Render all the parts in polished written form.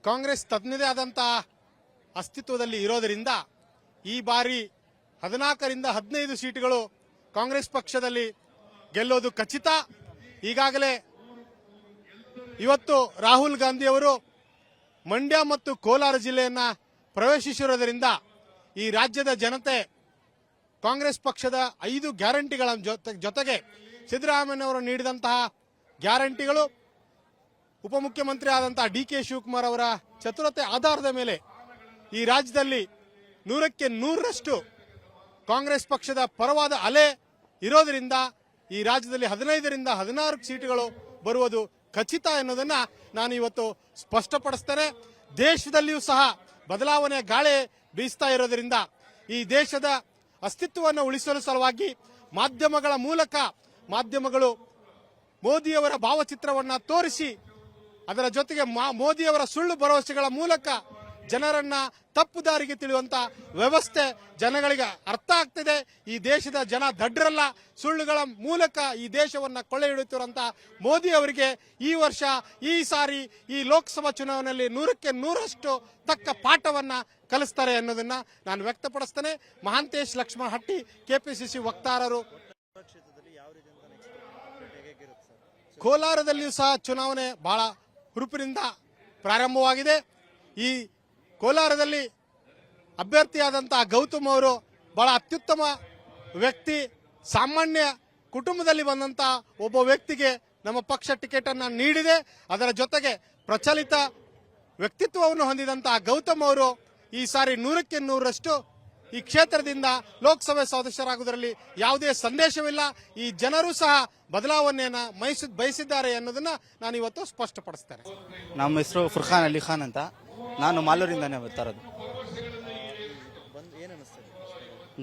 ಕಾಂಗ್ರೆಸ್ ತನ್ನದೇ ಆದಂತಹ ಅಸ್ತಿತ್ವದಲ್ಲಿ ಇರೋದರಿಂದ ಈ ಬಾರಿ 14ರಿಂದ 15 ಸೀಟುಗಳು ಕಾಂಗ್ರೆಸ್ ಪಕ್ಷದಲ್ಲಿ ಗೆಲ್ಲೋದು ಖಚಿತ. ಈಗಾಗಲೇ ಇವತ್ತು ರಾಹುಲ್ ಗಾಂಧಿ ಅವರು ಮಂಡ್ಯ ಮತ್ತು ಕೋಲಾರ ಜಿಲ್ಲೆಯನ್ನ ಪ್ರವೇಶಿಸಿರುವುದರಿಂದ ಈ ರಾಜ್ಯದ ಜನತೆ ಕಾಂಗ್ರೆಸ್ ಪಕ್ಷದ 5 ಗ್ಯಾರಂಟಿಗಳ ಜೊತೆಗೆ ಸಿದ್ದರಾಮಯ್ಯನವರು ನೀಡಿದಂತಹ ಗ್ಯಾರಂಟಿಗಳು, ಉಪಮುಖ್ಯಮಂತ್ರಿ ಆದಂತಹ ಡಿ.ಕೆ. ಶಿವಕುಮಾರ್ ಅವರ ಚತುರತೆ ಆಧಾರದ ಮೇಲೆ ಈ ರಾಜ್ಯದಲ್ಲಿ 100ಕ್ಕೆ 100ರಷ್ಟು ಕಾಂಗ್ರೆಸ್ ಪಕ್ಷದ ಪರವಾದ ಅಲೆ ಇರೋದರಿಂದ ಈ ರಾಜ್ಯದಲ್ಲಿ 15ರಿಂದ 16 ಸೀಟುಗಳು ಬರುವುದು ಖಚಿತ ಎನ್ನುವುದನ್ನ ನಾನು ಇವತ್ತು ಸ್ಪಷ್ಟಪಡಿಸ್ತೇನೆ. ದೇಶದಲ್ಲಿಯೂ ಸಹ ಬದಲಾವಣೆಯ ಗಾಳಿ ಬೀಸ್ತಾ ಇರೋದರಿಂದ ಈ ದೇಶದ ಅಸ್ತಿತ್ವವನ್ನು ಉಳಿಸಲು ಸಲುವಾಗಿ ಮಾಧ್ಯಮಗಳು ಮೋದಿಯವರ ಭಾವಚಿತ್ರವನ್ನ ತೋರಿಸಿ ಅದರ ಜೊತೆಗೆ ಮೋದಿಯವರ ಸುಳ್ಳು ಭರವಸೆಗಳ ಮೂಲಕ ಜನರನ್ನ ತಪ್ಪು ದಾರಿಗೆ ತಿಳಿಯುವಂತ ವ್ಯವಸ್ಥೆ ಜನಗಳಿಗೆ ಅರ್ಥ ಆಗ್ತಿದೆ. ಈ ದೇಶದ ಜನ ದಡ್ರಲ್ಲ, ಸುಳ್ಳುಗಳ ಮೂಲಕ ಈ ದೇಶವನ್ನ ಕೊಳ್ಳೆ ಹಿಡಿಯುತ್ತಿರುವಂತಹ ಮೋದಿ ಅವರಿಗೆ ಈ ಸಾರಿ ಈ ಲೋಕಸಭಾ ಚುನಾವಣೆಯಲ್ಲಿ 100ಕ್ಕೆ 100ರಷ್ಟು ತಕ್ಕ ಪಾಠವನ್ನ ಕಲಿಸ್ತಾರೆ ಅನ್ನೋದನ್ನ ನಾನು ವ್ಯಕ್ತಪಡಿಸ್ತೇನೆ. ಮಹಾಂತೇಶ್ ಲಕ್ಷ್ಮಣ ಹಟ್ಟಿ, ಕೆಪಿಸಿಸಿ ವಕ್ತಾರರು. ಕೋಲಾರದಲ್ಲಿಯೂ ಸಹ ಚುನಾವಣೆ ಬಹಳ ಹುರುಪಿನಿಂದ ಪ್ರಾರಂಭವಾಗಿದೆ. ಈ ಕೋಲಾರದಲ್ಲಿ ಅಭ್ಯರ್ಥಿಯಾದಂತಹ ಗೌತಮ್ ಅವರು ಬಹಳ ಅತ್ಯುತ್ತಮ ವ್ಯಕ್ತಿ, ಸಾಮಾನ್ಯ ಕುಟುಂಬದಲ್ಲಿ ಬಂದಂತಹ ಒಬ್ಬ ವ್ಯಕ್ತಿಗೆ ನಮ್ಮ ಪಕ್ಷ ಟಿಕೆಟ್ ಅನ್ನು ನೀಡಿದೆ. ಅದರ ಜೊತೆಗೆ ಪ್ರಚಲಿತ ವ್ಯಕ್ತಿತ್ವವನ್ನು ಹೊಂದಿದಂತಹ ಗೌತಮ್ ಅವರು ಈ ಸಾರಿ 100ಕ್ಕೆ 100ರಷ್ಟು ಈ ಕ್ಷೇತ್ರದಿಂದ ಲೋಕಸಭೆ ಸದಸ್ಯರಾಗುವುದರಲ್ಲಿ ಯಾವುದೇ ಸಂದೇಶವಿಲ್ಲ. ಈ ಜನರು ಸಹ ಬದಲಾವಣೆಯನ್ನ ಬಯಸಿದ್ದಾರೆ ಅನ್ನೋದನ್ನ ನಾನು ಇವತ್ತು ಸ್ಪಷ್ಟಪಡಿಸ್ತೇನೆ. ನಮ್ಮ ಹೆಸರು ಫುರ್ಖಾನ್ ಅಲಿ ಖಾನ್ ಅಂತ. ನಾನು ಮಾಲೂರಿಂದಾನೆ ಬರ್ತಾ ಇರೋದು.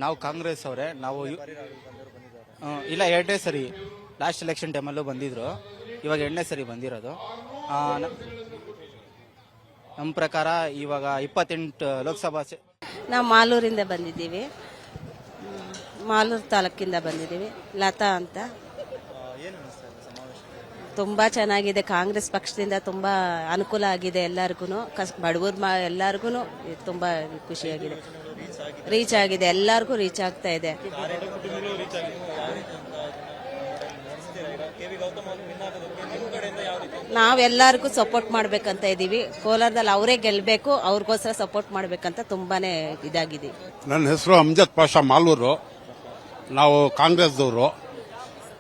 ನಾವು ಕಾಂಗ್ರೆಸ್ ಅವರೇ. ನಾವು ಇಲ್ಲ, 2ನೇ ಸರಿ ಲಾಸ್ಟ್ ಎಲೆಕ್ಷನ್ ಟೈಮಲ್ಲೂ ಬಂದಿದ್ರು. ಇವಾಗ 2ನೇ ಸರಿ ಬಂದಿರೋದು. ನಮ್ಮ ಪ್ರಕಾರ ಇವಾಗ 28 ಲೋಕಸಭಾ. ನಾವು ಮಾಲೂರಿಂದ ಬಂದಿದ್ದೀವಿ, ಮಾಲೂರು ತಾಲೂಕಿಂದ ಬಂದಿದ್ದೀವಿ. ಲತಾ ಅಂತ. ತುಂಬಾ ಚೆನ್ನಾಗಿದೆ. ಕಾಂಗ್ರೆಸ್ ಪಕ್ಷದಿಂದ ತುಂಬಾ ಅನುಕೂಲ ಆಗಿದೆ ಎಲ್ಲರಿಗೂ, ಬಡವರು ಎಲ್ಲರಿಗೂ ತುಂಬಾ ಖುಷಿಯಾಗಿದೆ. ರೀಚ್ ಆಗಿದೆ, ಎಲ್ಲರಿಗೂ ರೀಚ್ ಆಗ್ತಾ ಇದೆ. ನಾವೆಲ್ಲರಿಗೂ ಸಪೋರ್ಟ್ ಮಾಡ್ಬೇಕಂತ ಇದೀವಿ. ಕೋಲಾರದಲ್ಲಿ ಅವರೇ ಗೆಲ್ಬೇಕು, ಅವ್ರಿಗೋಸ್ಕರ ಸಪೋರ್ಟ್ ಮಾಡ್ಬೇಕಂತ ತುಂಬಾನೇ ಇದಾಗಿದೆ. ನನ್ನ ಹೆಸರು ಅಮ್ಜದ್ ಪಾಷಾ, ಮಾಲೂರು. ನಾವು ಕಾಂಗ್ರೆಸ್ದವರು.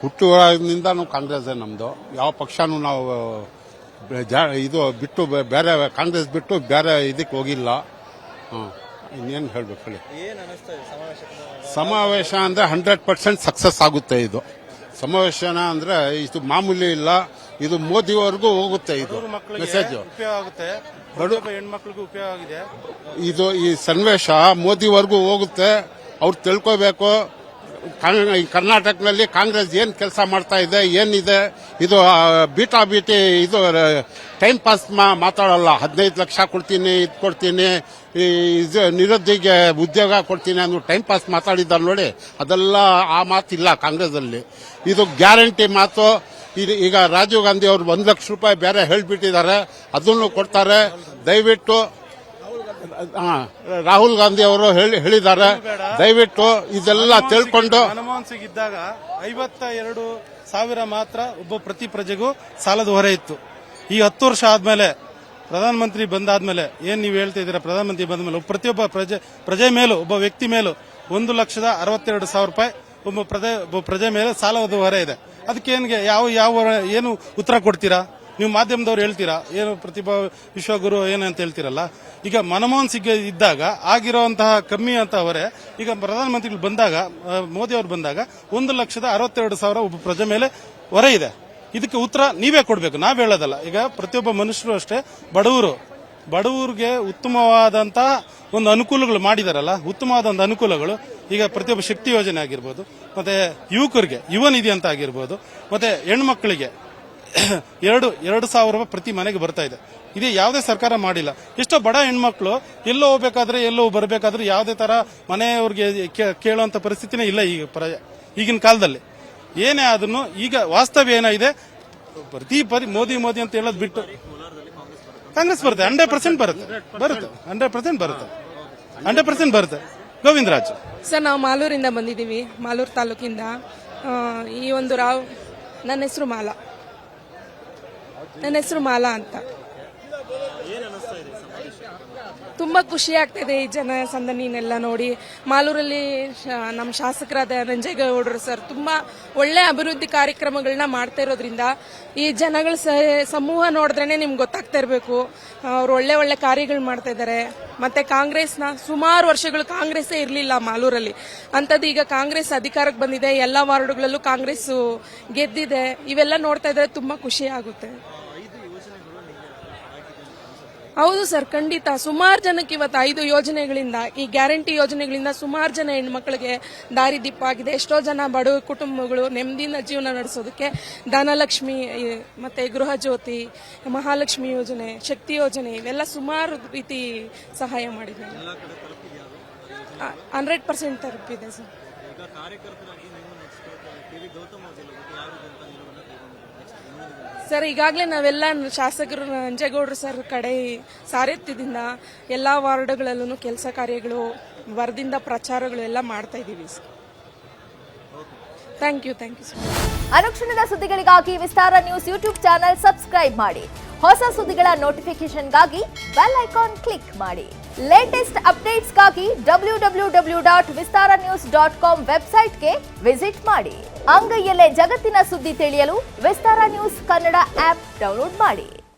ಹುಟ್ಟುವಾಗಿನಿಂದ ನಾವು ಕಾಂಗ್ರೆಸ್ ನಮ್ದು. ಯಾವ ಪಕ್ಷನೂ ನಾವು ಇದು ಬಿಟ್ಟು ಬೇರೆ ಕಾಂಗ್ರೆಸ್ ಬಿಟ್ಟು ಬೇರೆ ಇದಕ್ಕೆ ಹೋಗಿಲ್ಲ. ಇನ್ನೇನು ಹೇಳ್ಬೇಕು ಹೇಳಿ. ಸಮಾವೇಶ ಅಂದ್ರೆ 100% ಸಕ್ಸಸ್ ಆಗುತ್ತೆ. ಇದು ಸಮಾವೇಶನ ಅಂದ್ರೆ ಇದು ಮಾಮೂಲಿ ಇಲ್ಲ, ಇದು ಮೋದಿವರೆಗೂ ಹೋಗುತ್ತೆ. ಇದು ಮೆಸೇಜ್ ಹೆಣ್ಮಕ್ಳಿಗೂ ಉಪಯೋಗ ಆಗಿದೆ. ಇದು ಈ ಸನ್ನಿವೇಶ ಮೋದಿವರೆಗೂ ಹೋಗುತ್ತೆ. ಅವ್ರು ತಿಳ್ಕೋಬೇಕು ಕರ್ನಾಟಕದಲ್ಲಿ ಕಾಂಗ್ರೆಸ್ ಏನ್ ಕೆಲಸ ಮಾಡ್ತಾ ಇದೆ, ಏನಿದೆ. ಇದು ಬೀಟಿ ಇದು ಟೈಮ್ ಪಾಸ್ ಮಾತಾಡಲ್ಲ. 15 ಲಕ್ಷ ಕೊಡ್ತೀನಿ, ಇದು ಕೊಡ್ತೀನಿ, ನಿರುದ್ಯೋಗಿಗೆ ಉದ್ಯೋಗ ಕೊಡ್ತೀನಿ ಅನ್ನೋ ಟೈಮ್ ಪಾಸ್ ಮಾತಾಡಿದ್ದಾರೆ ನೋಡಿ. ಅದೆಲ್ಲ ಆ ಮಾತಿಲ್ಲ ಕಾಂಗ್ರೆಸ್ ಅಲ್ಲಿ. ಇದು ಗ್ಯಾರಂಟಿ ಮಾತು. ಈಗ ರಾಜೀವ್ ಗಾಂಧಿ ಅವರು 1 ಲಕ್ಷ ರೂಪಾಯಿ ಬೇರೆ ಹೇಳ್ಬಿಟ್ಟಿದ್ದಾರೆ, ಅದನ್ನು ಕೊಡ್ತಾರೆ. ದಯವಿಟ್ಟು ರಾಹುಲ್ ಗಾಂಧಿ ಅವರು ಹೇಳಿದ್ದಾರೆ, ದಯವಿಟ್ಟು ಇದೆಲ್ಲ ತಿಳ್ಕೊಂಡು. ಮನಮೋಹನ್ ಸಿಂಗ್ ಇದ್ದಾಗ 52,000 ಮಾತ್ರ ಒಬ್ಬ ಪ್ರತಿ ಪ್ರಜೆಗೂ ಸಾಲದ ಹೊರೆ ಇತ್ತು. ಈ 10 ವರ್ಷ ಆದ್ಮೇಲೆ ಪ್ರಧಾನಮಂತ್ರಿ ಬಂದಾದ್ಮೇಲೆ ಏನ್ ನೀವು ಹೇಳ್ತಾ ಇದ್ದೀರಾ, ಪ್ರಧಾನಮಂತ್ರಿ ಬಂದ ಮೇಲೆ ಪ್ರತಿಯೊಬ್ಬ ಪ್ರಜೆ ಮೇಲೂ, ಒಬ್ಬ ವ್ಯಕ್ತಿ ಮೇಲೂ 1,62,000 ರೂಪಾಯಿ ಒಬ್ಬ ಪ್ರಜೆ ಮೇಲೆ ಸಾಲದ ಹೊರೆ ಇದೆ. ಅದಕ್ಕೆ ಏನು ಉತ್ತರ ಕೊಡ್ತೀರಾ ನೀವು? ಮಾಧ್ಯಮದವ್ರು ಹೇಳ್ತೀರಾ ಏನು ಪ್ರತಿಭಾ ವಿಶ್ವಗುರು ಏನಂತ ಹೇಳ್ತೀರಲ್ಲ. ಈಗ ಮನಮೋಹನ್ ಸಿಂಗ್ ಇದ್ದಾಗ ಆಗಿರುವಂತಹ ಕಮ್ಮಿ ಅಂತ ಹೊರೆ ಈಗ ಪ್ರಧಾನಮಂತ್ರಿಗಳು ಬಂದಾಗ, ಮೋದಿ ಅವರು ಬಂದಾಗ 1,62,000 ಒಬ್ಬ ಪ್ರಜೆ ಮೇಲೆ ಹೊರೆ ಇದೆ. ಇದಕ್ಕೆ ಉತ್ತರ ನೀವೇ ಕೊಡಬೇಕು, ನಾವ್ ಹೇಳೋದಲ್ಲ. ಈಗ ಪ್ರತಿಯೊಬ್ಬ ಮನುಷ್ಯರು ಅಷ್ಟೇ ಬಡವರಿಗೆ ಉತ್ತಮವಾದಂತಹ ಒಂದು ಅನುಕೂಲಗಳು ಮಾಡಿದಾರಲ್ಲ, ಉತ್ತಮವಾದ ಒಂದು ಅನುಕೂಲಗಳು. ಈಗ ಪ್ರತಿಯೊಬ್ಬ ಶಕ್ತಿ ಯೋಜನೆ ಆಗಿರ್ಬೋದು, ಮತ್ತೆ ಯುವಕರಿಗೆ ಯುವ ನಿಧಿ ಅಂತ ಆಗಿರ್ಬೋದು, ಮತ್ತೆ ಹೆಣ್ಮಕ್ಳಿಗೆ 2,000 ರೂಪಾಯಿ ಪ್ರತಿ ಮನೆಗೆ ಬರ್ತಾ ಇದೆ. ಇದೇ ಯಾವುದೇ ಸರ್ಕಾರ ಮಾಡಿಲ್ಲ. ಎಷ್ಟೋ ಬಡ ಹೆಣ್ಮಕ್ಳು ಎಲ್ಲೋ ಹೋಗ್ಬೇಕಾದ್ರೆ, ಎಲ್ಲೋ ಬರಬೇಕಾದ್ರೆ ಯಾವುದೇ ತರ ಮನೆಯವ್ರಿಗೆ ಕೇಳುವಂತ ಪರಿಸ್ಥಿತಿನೇ ಇಲ್ಲ ಈಗಿನ ಕಾಲದಲ್ಲಿ. ಏನೇ ಆದ್ರೂ ಈಗ ವಾಸ್ತವ್ಯ ಏನಾಗಿದೆ, ಪ್ರತಿ ಮೋದಿ ಅಂತ ಹೇಳೋದು ಬಿಟ್ಟು ಕಾಂಗ್ರೆಸ್ ಬರುತ್ತೆ 100% ಬರುತ್ತೆ 100% ಬರುತ್ತೆ ಗೋವಿಂದರಾಜ್. ಸರ್ ನಾವು ಮಾಲೂರಿಂದ ಬಂದಿದ್ದೀವಿ, ಮಾಲೂರು ತಾಲೂಕಿಂದ. ಈ ಒಂದು ನನ್ನ ಹೆಸರು ಮಾಲಾ ಅಂತ. ತುಂಬಾ ಖುಷಿ ಆಗ್ತಿದೆ ಈ ಜನ ಸಂದಣಿನೆಲ್ಲ ನೋಡಿ. ಮಾಲೂರಲ್ಲಿ ನಮ್ಮ ಶಾಸಕರಾದ ನಂಜೇಗೌಡರು ಸರ್ ತುಂಬಾ ಒಳ್ಳೆ ಅಭಿವೃದ್ಧಿ ಕಾರ್ಯಕ್ರಮಗಳನ್ನ ಮಾಡ್ತಾ ಇರೋದ್ರಿಂದ ಈ ಜನಗಳ ಸಮೂಹ ನೋಡಿದ್ರೇನೆ ನಿಮ್ಗೆ ಗೊತ್ತಾಗ್ತಾ ಇರಬೇಕು. ಅವ್ರು ಒಳ್ಳೆ ಒಳ್ಳೆ ಕಾರ್ಯಗಳು ಮಾಡ್ತಾ ಇದ್ದಾರೆ. ಮತ್ತೆ ಕಾಂಗ್ರೆಸ್ನ ಸುಮಾರು ವರ್ಷಗಳು ಕಾಂಗ್ರೆಸ್ಸೇ ಇರಲಿಲ್ಲ ಮಾಲೂರಲ್ಲಿ, ಅಂಥದ್ದು ಈಗ ಕಾಂಗ್ರೆಸ್ ಅಧಿಕಾರಕ್ಕೆ ಬಂದಿದೆ. ಎಲ್ಲ ವಾರ್ಡುಗಳಲ್ಲೂ ಕಾಂಗ್ರೆಸ್ ಗೆದ್ದಿದೆ. ಇವೆಲ್ಲ ನೋಡ್ತಾ ಇದ್ರೆ ತುಂಬಾ ಖುಷಿ ಆಗುತ್ತೆ. ಹೌದು ಸರ್, ಖಂಡಿತ. ಸುಮಾರು ಜನಕ್ಕೆ ಇವತ್ತು 5 ಯೋಜನೆಗಳಿಂದ, ಈ ಗ್ಯಾರಂಟಿ ಯೋಜನೆಗಳಿಂದ ಸುಮಾರು ಜನ ಹೆಣ್ಮಕ್ಳಿಗೆ ದಾರಿದೀಪ ಆಗಿದೆ. ಎಷ್ಟೋ ಜನ ಬಡ ಕುಟುಂಬಗಳು ನೆಮ್ಮದಿಯಿಂದ ಜೀವನ ನಡೆಸೋದಕ್ಕೆ ಧನಲಕ್ಷ್ಮಿ ಮತ್ತೆ ಗೃಹ ಜ್ಯೋತಿ, ಮಹಾಲಕ್ಷ್ಮಿ ಯೋಜನೆ, ಶಕ್ತಿ ಯೋಜನೆ ಇವೆಲ್ಲ ಸುಮಾರು ರೀತಿ ಸಹಾಯ ಮಾಡಿದೆ. 100% ತಲುಪಿದೆ ಸರ್. ಸರ್ ಈಗಾಗಲೇ ನಾವೆಲ್ಲ ಶಾಸಕರು ನಂಜೇಗೌಡರು ಸರ್ ಕಡೆ ಸಾರಥ್ಯದಿಂದ ಎಲ್ಲ ವಾರ್ಡ್ಗಳಲ್ಲೂ ಕೆಲಸ ಕಾರ್ಯಗಳು, ವರದಿಂದ ಪ್ರಚಾರಗಳು ಎಲ್ಲ ಮಾಡ್ತಾ ಇದ್ದೀವಿ ಸರ್. Thank you sir. ಅನುಕ್ಷಣದ ಸುದ್ದಿಗಳಿಗಾಗಿ Vistara news YouTube channel subscribe ಮಾಡಿ. ಹೊಸ ಸುದ್ದಿಗಳ ನೋಟಿಫಿಕೇಶನ್ಗಾಗಿ ಬೆಲ್ ಐಕಾನ್ ಕ್ಲಿಕ್ ಮಾಡಿ. ಲೇಟೆಸ್ಟ್ ಅಪ್ಡೇಟ್ಸ್ಗಾಗಿ www.vistaranews.com ವೆಬ್ಸೈಟ್ಗೆ ವಿಸಿಟ್ ಮಾಡಿ. ಅಂಗೈಯಲ್ಲೇ ಜಗತ್ತಿನ ಸುದ್ದಿ ತಿಳಿಯಲು Vistara news Kannada app download ಮಾಡಿ.